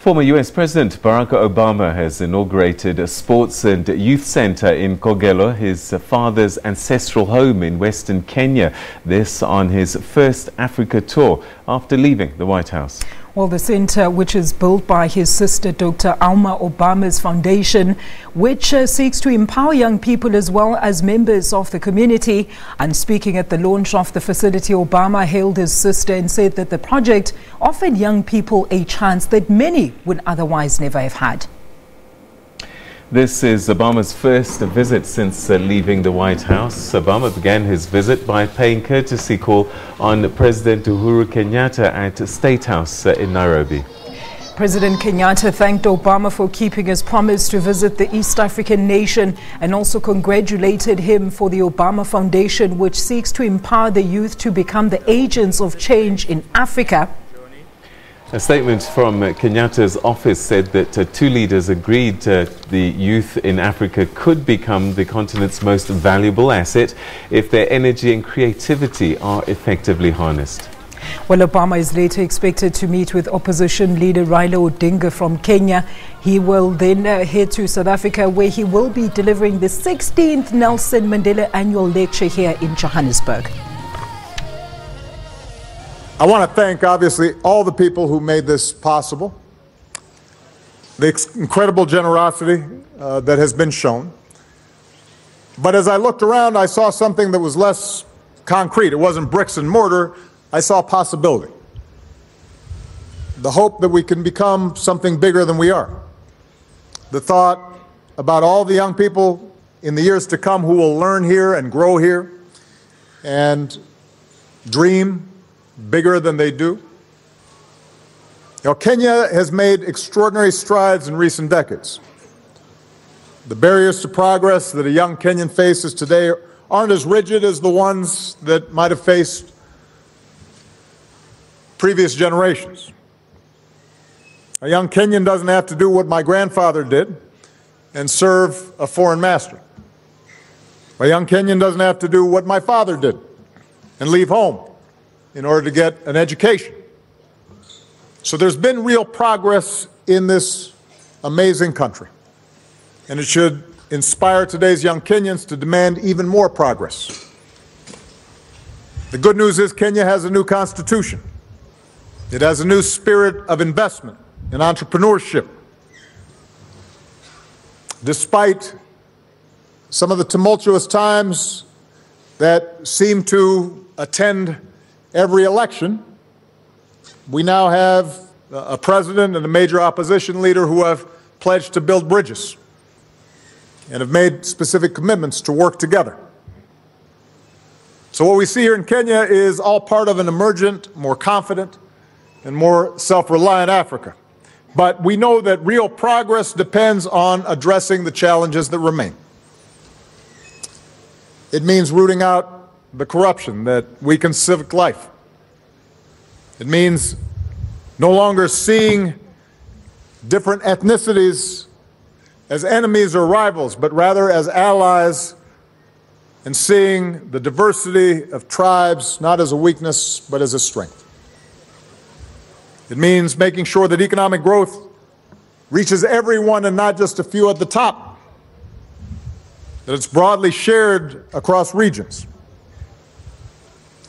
Former US President Barack Obama has inaugurated a sports and youth center in Kogelo, his father's ancestral home in western Kenya. This on his first Africa tour after leaving the White House. Well, the center, which is built by his sister, Dr. Alma Obama's foundation, which seeks to empower young people as well as members of the community. And speaking at the launch of the facility, Obama hailed his sister and said that the project offered young people a chance that many would otherwise never have had. This is Obama's first visit since leaving the White House. Obama began his visit by paying courtesy call on President Uhuru Kenyatta at State House in Nairobi. President Kenyatta thanked Obama for keeping his promise to visit the East African nation and also congratulated him for the Obama Foundation, which seeks to empower the youth to become the agents of change in Africa. A statement from Kenyatta's office said that two leaders agreed the youth in Africa could become the continent's most valuable asset if their energy and creativity are effectively harnessed. Well, Obama is later expected to meet with opposition leader Raila Odinga from Kenya. He will then head to South Africa, where he will be delivering the 16th Nelson Mandela annual lecture here in Johannesburg. I want to thank, obviously, all the people who made this possible, the incredible generosity that has been shown. But as I looked around, I saw something that was less concrete. It wasn't bricks and mortar. I saw possibility. The hope that we can become something bigger than we are. The thought about all the young people in the years to come who will learn here and grow here and dream bigger than they do. Kenya has made extraordinary strides in recent decades. The barriers to progress that a young Kenyan faces today aren't as rigid as the ones that might have faced previous generations. A young Kenyan doesn't have to do what my grandfather did and serve a foreign master. A young Kenyan doesn't have to do what my father did and leave home in order to get an education. So there's been real progress in this amazing country, and it should inspire today's young Kenyans to demand even more progress. The good news is Kenya has a new constitution. It has a new spirit of investment and entrepreneurship. Despite some of the tumultuous times that seem to attend every election, we now have a president and a major opposition leader who have pledged to build bridges and have made specific commitments to work together. So what we see here in Kenya is all part of an emergent, more confident, and more self-reliant Africa. But we know that real progress depends on addressing the challenges that remain. It means rooting out the corruption that weakens civic life. It means no longer seeing different ethnicities as enemies or rivals, but rather as allies, and seeing the diversity of tribes not as a weakness, but as a strength. It means making sure that economic growth reaches everyone and not just a few at the top, that it's broadly shared across regions.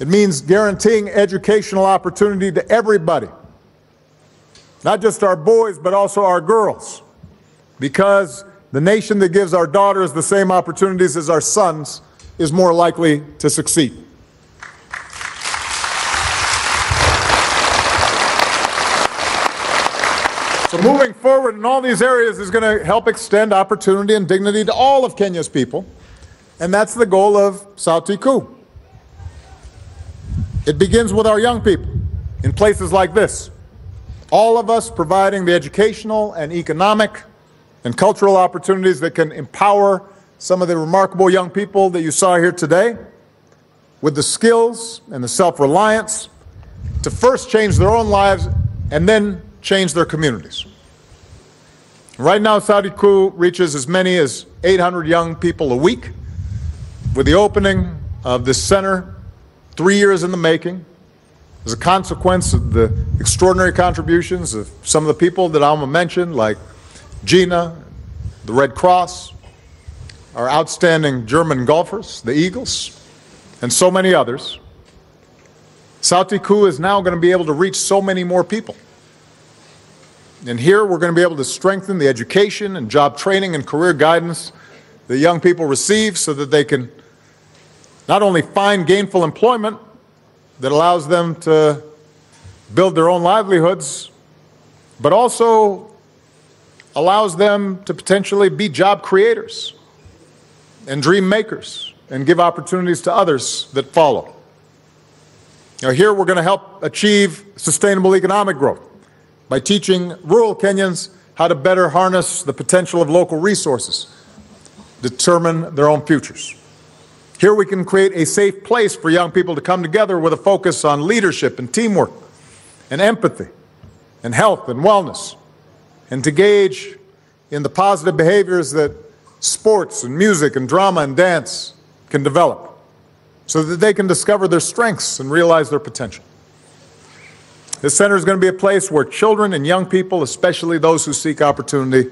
It means guaranteeing educational opportunity to everybody, not just our boys, but also our girls, because the nation that gives our daughters the same opportunities as our sons is more likely to succeed. So moving forward in all these areas is going to help extend opportunity and dignity to all of Kenya's people, and that's the goal of Sauti Kuu. It begins with our young people in places like this. All of us providing the educational and economic and cultural opportunities that can empower some of the remarkable young people that you saw here today with the skills and the self-reliance to first change their own lives and then change their communities. Right now, Sauti Kuu reaches as many as 800 young people a week. With the opening of this center 3 years in the making, as a consequence of the extraordinary contributions of some of the people that Alma mentioned, like Gina, the Red Cross, our outstanding German golfers, the Eagles, and so many others, Sauti Kuu is now going to be able to reach so many more people. And here we're going to be able to strengthen the education and job training and career guidance that young people receive so that they can not only find gainful employment that allows them to build their own livelihoods, but also allows them to potentially be job creators and dream makers and give opportunities to others that follow. Now, here we're going to help achieve sustainable economic growth by teaching rural Kenyans how to better harness the potential of local resources, determine their own futures. Here we can create a safe place for young people to come together with a focus on leadership and teamwork and empathy and health and wellness, and to engage in the positive behaviors that sports and music and drama and dance can develop so that they can discover their strengths and realize their potential. This center is going to be a place where children and young people, especially those who seek opportunity,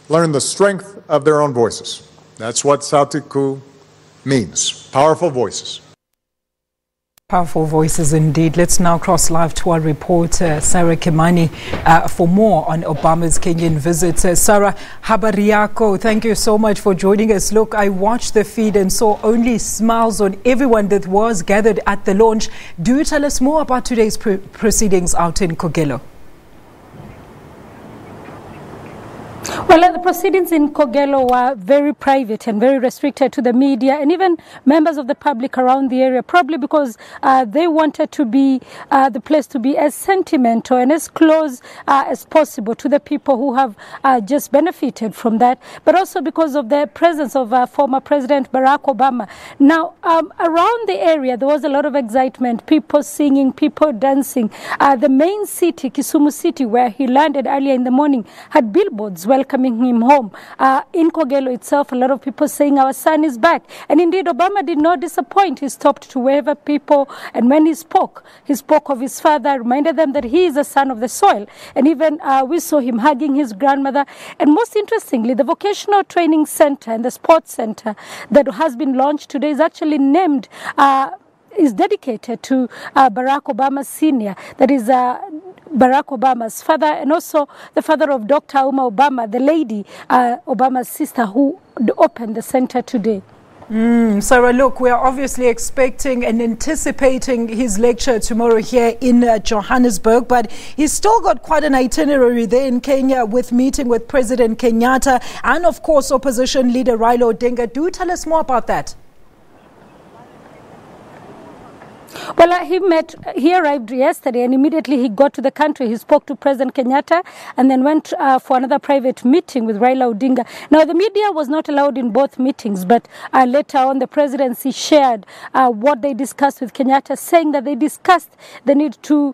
learn the strength of their own voices. That's what Sauti Kuu means. Powerful voices. Powerful voices indeed. Let's now cross live to our reporter, Sarah Kimani, for more on Obama's Kenyan visit. Sarah, habari yako, thank you so much for joining us. Look, I watched the feed and saw only smiles on everyone that was gathered at the launch. Do tell us more about today's proceedings out in Kogelo. Well, the proceedings in Kogelo were very private and very restricted to the media and even members of the public around the area, probably because they wanted to be the place to be as sentimental and as close as possible to the people who have just benefited from that, but also because of the presence of former President Barack Obama. Now, around the area, there was a lot of excitement, people singing, people dancing. The main city, Kisumu City, where he landed earlier in the morning, had billboards welcoming him home. In Kogelo itself, a lot of people saying our son is back. And indeed, Obama did not disappoint. He stopped to wave at people. And when he spoke of his father, reminded them that he is a son of the soil. And even we saw him hugging his grandmother. And most interestingly, the vocational training center and the sports center that has been launched today is actually named is dedicated to Barack Obama Sr., that is Barack Obama's father, and also the father of Dr. Alma Obama, the lady, Obama's sister, who opened the center today. Sarah, look, we are obviously expecting and anticipating his lecture tomorrow here in Johannesburg, but he's still got quite an itinerary there in Kenya with meeting with President Kenyatta and, of course, opposition leader Raila Odinga. Do tell us more about that. Well, he arrived yesterday and immediately he got to the country. He spoke to President Kenyatta and then went for another private meeting with Raila Odinga. Now, the media was not allowed in both meetings, but later on the presidency shared what they discussed with Kenyatta, saying that they discussed the need to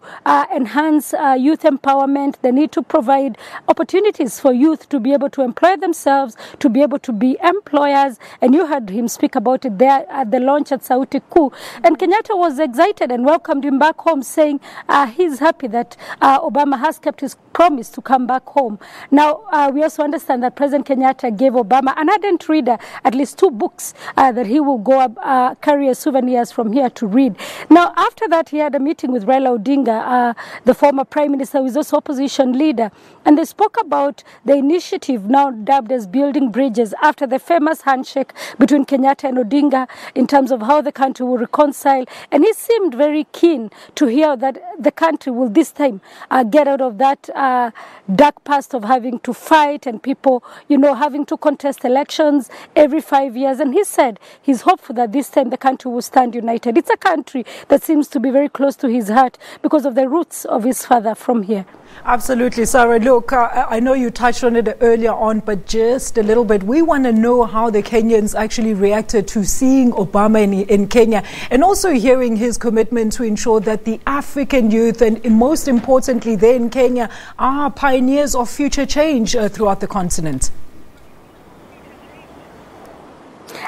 enhance youth empowerment, the need to provide opportunities for youth to be able to employ themselves, to be able to be employers. And you heard him speak about it there at the launch at Sauti Kuu. And Kenyatta was excited and welcomed him back home, saying he's happy that Obama has kept his promise to come back home. Now, we also understand that President Kenyatta gave Obama an ardent reader at least 2 books that he will go carry as souvenirs from here to read. Now, after that, he had a meeting with Raila Odinga, the former Prime Minister, who is also opposition leader, and they spoke about the initiative now dubbed as Building Bridges after the famous handshake between Kenyatta and Odinga in terms of how the country will reconcile. And he seemed very keen to hear that the country will this time get out of that dark past of having to fight and people, having to contest elections every 5 years. And he said he's hopeful that this time the country will stand united. It's a country that seems to be very close to his heart because of the roots of his father from here. Absolutely, Sarah. Look, I know you touched on it earlier on, but just a little bit. We want to know how the Kenyans actually reacted to seeing Obama in Kenya and also hearing his commitment to ensure that the African youth and most importantly there in Kenya are pioneers of future change throughout the continent.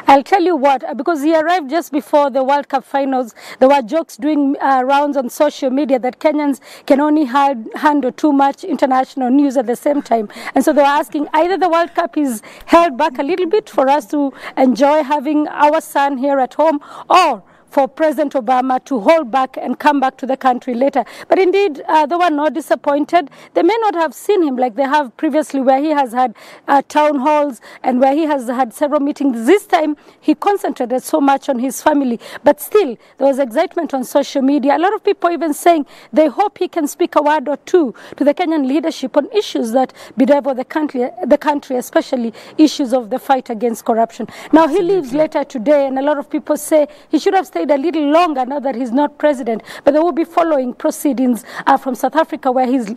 I'll tell you what, because he arrived just before the World Cup finals, there were jokes doing rounds on social media that Kenyans can only handle too much international news at the same time. And so they were asking either the World Cup is held back a little bit for us to enjoy having our son here at home, or for President Obama to hold back and come back to the country later. But indeed, they were not disappointed. They may not have seen him like they have previously, where he has had town halls and where he has had several meetings. This time, he concentrated so much on his family. But still, there was excitement on social media. A lot of people even saying they hope he can speak a word or two to the Kenyan leadership on issues that bedevil the country, especially issues of the fight against corruption. Now, he leaves later today, and a lot of people say he should have stayed a little longer now that he's not president, but they will be following proceedings from South Africa, where he's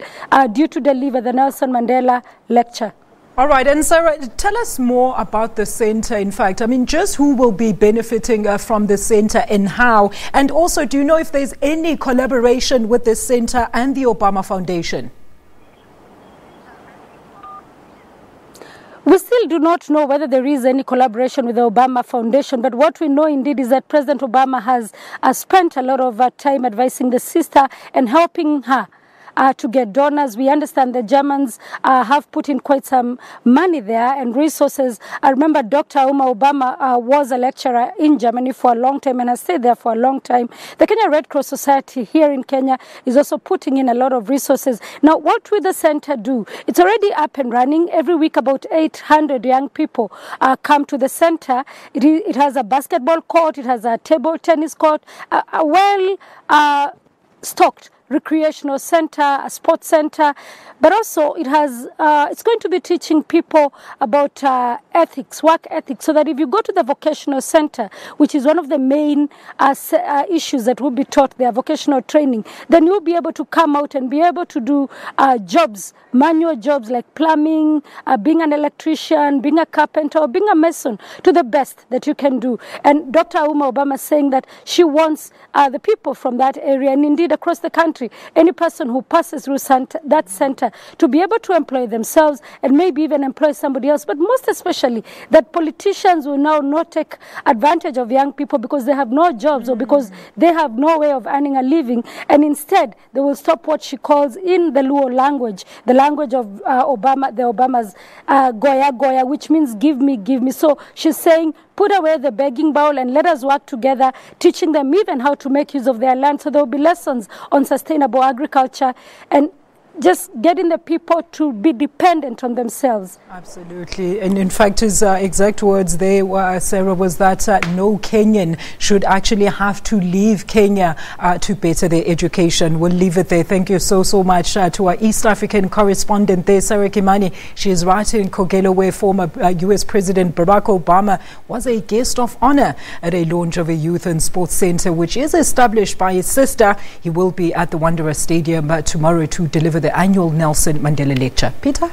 due to deliver the Nelson Mandela lecture. All right, and Sarah, tell us more about the center. In fact, I mean, just who will be benefiting from the center and how? And also, do you know if there's any collaboration with the center and the Obama Foundation? We still do not know whether there is any collaboration with the Obama Foundation, but what we know indeed is that President Obama has spent a lot of time advising the sister and helping her to get donors. We understand the Germans have put in quite some money there and resources. I remember Dr. Obama was a lecturer in Germany for a long time and has stayed there for a long time. The Kenya Red Cross Society here in Kenya is also putting in a lot of resources. Now, what will the center do? It's already up and running. Every week, about 800 young people come to the center. It has a basketball court. It has a table tennis court, a well-stocked recreational center, a sports center, but also it has, it's going to be teaching people about ethics, work ethics, so that if you go to the vocational center, which is one of the main issues that will be taught there, vocational training, then you'll be able to come out and be able to do jobs, manual jobs like plumbing, being an electrician, being a carpenter, or being a mason, to the best that you can do. And Dr. Obama is saying that she wants the people from that area, and indeed across the country, any person who passes through that center, to be able to employ themselves and maybe even employ somebody else. But most especially that politicians will now not take advantage of young people because they have no jobs or because they have no way of earning a living, and instead they will stop what she calls in the Luo language, the language of Obama's Goya Goya, which means give me, give me. So she's saying, put away the begging bowl and let us work together, teaching them even how to make use of their land. So there will be lessons on sustainable agriculture and just getting the people to be dependent on themselves. Absolutely. And in fact, his exact words there, Sarah, was that no Kenyan should actually have to leave Kenya to better their education. We'll leave it there. Thank you so much to our East African correspondent there, Sarah Kimani. She is right in Kogelo, where former US President Barack Obama was a guest of honor at a launch of a youth and sports center, which is established by his sister. He will be at the Wanderers Stadium tomorrow to deliver the annual Nelson Mandela lecture. Peter?